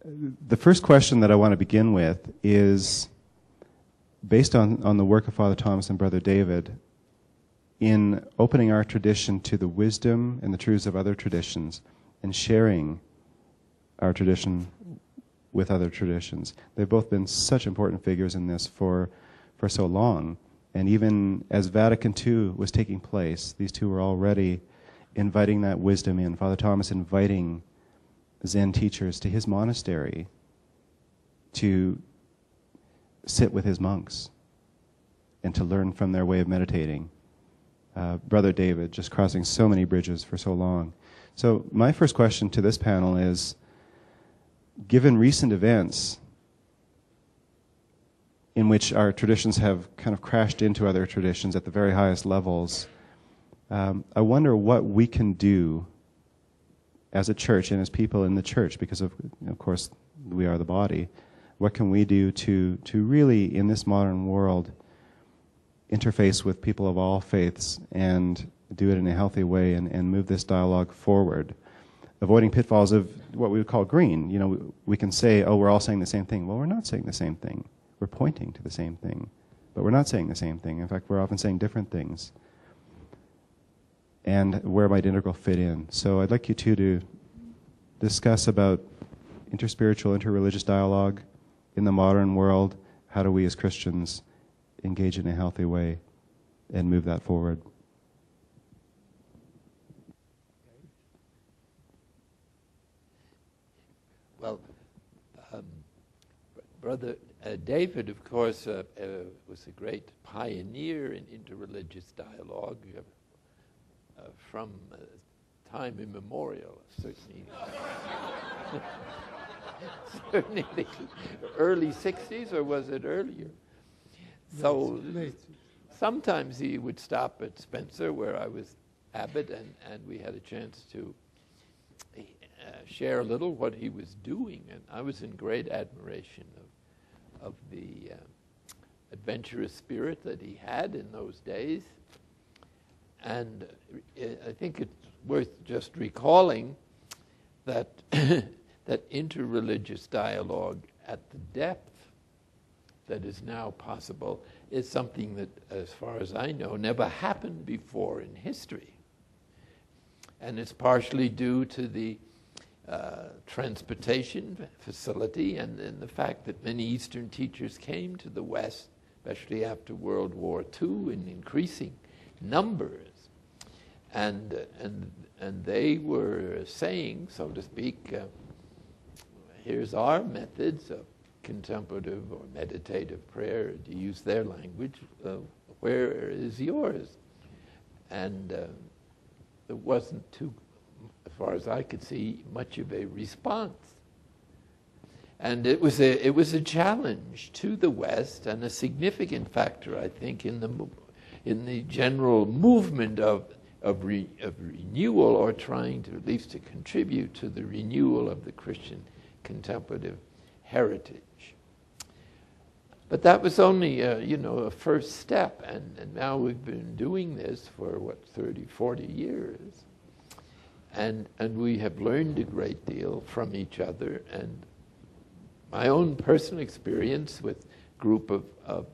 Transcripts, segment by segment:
the first question that I want to begin with is based on the work of Father Thomas and Brother David in opening our tradition to the wisdom and the truths of other traditions and sharing our tradition with other traditions. They've both been such important figures in this for so long. And even as Vatican II was taking place, these two were already inviting that wisdom in. Father Thomas inviting Zen teachers to his monastery to sit with his monks and to learn from their way of meditating. Brother David just crossing so many bridges for so long. So my first question to this panel is, given recent events in which our traditions have kind of crashed into other traditions at the very highest levels, I wonder what we can do as a church and as people in the church, because of course we are the body. What can we do to really, in this modern world, interface with people of all faiths and do it in a healthy way and move this dialogue forward, avoiding pitfalls of what we would call green. You know, we can say, oh, we're all saying the same thing. Well, we're not saying the same thing. We're pointing to the same thing, but we're not saying the same thing. In fact, we're often saying different things. And where might integral fit in? So I'd like you two to discuss about interspiritual, interreligious dialogue in the modern world. How do we as Christians engage in a healthy way and move that forward? Well, Brother David, of course, was a great pioneer in interreligious dialogue from time immemorial, certainly. Certainly the early 60s, or was it earlier? So sometimes he would stop at Spencer, where I was abbot, and we had a chance to share a little what he was doing, and I was in great admiration of the adventurous spirit that he had in those days. And I think it's worth just recalling that that interreligious dialogue at the depth that is now possible is something that, as far as I know, never happened before in history. And it's partially due to the transportation facility and the fact that many Eastern teachers came to the West, especially after World War II, in increasing numbers. And they were saying, so to speak, here's our methods of contemplative or meditative prayer, to use their language, where is yours? And there wasn't too, as far as I could see, much of a response. And it was a challenge to the West, and a significant factor, I think, in the general movement of renewal, or trying to at least to contribute to the renewal of the Christian contemplative heritage. But that was only a first step, and now we've been doing this for 30, 40 years. And we have learned a great deal from each other, and my own personal experience with a group of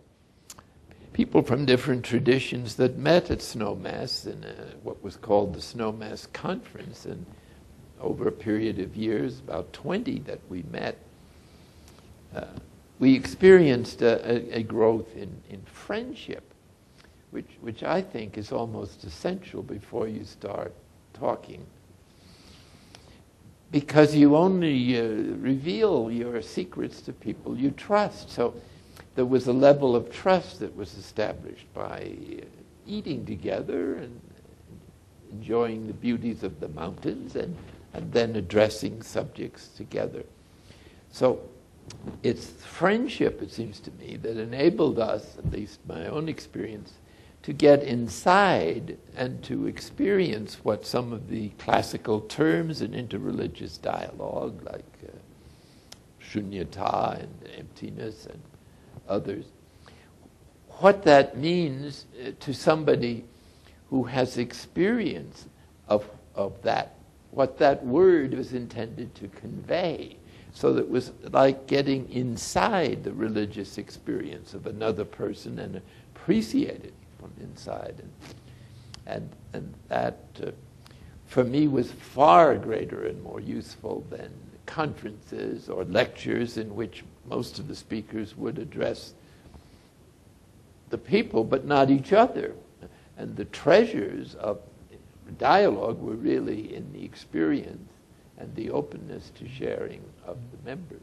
people from different traditions that met at Snowmass in what was called the Snowmass Conference, and over a period of years, about 20 that we met, we experienced a growth in friendship, which I think is almost essential before you start talking. Because you only reveal your secrets to people you trust. So there was a level of trust that was established by eating together and enjoying the beauties of the mountains and then addressing subjects together. So it's friendship, it seems to me, that enabled us, at least my own experience, to get inside and to experience what some of the classical terms in interreligious dialogue, like shunyata and emptiness and others, what that means to somebody who has experience of that, what that word was intended to convey. So that it was like getting inside the religious experience of another person and appreciate it from inside. And that, for me, was far greater and more useful than conferences or lectures in which most of the speakers would address the people, but not each other. And the treasures of dialogue were really in the experience and the openness to sharing of the members.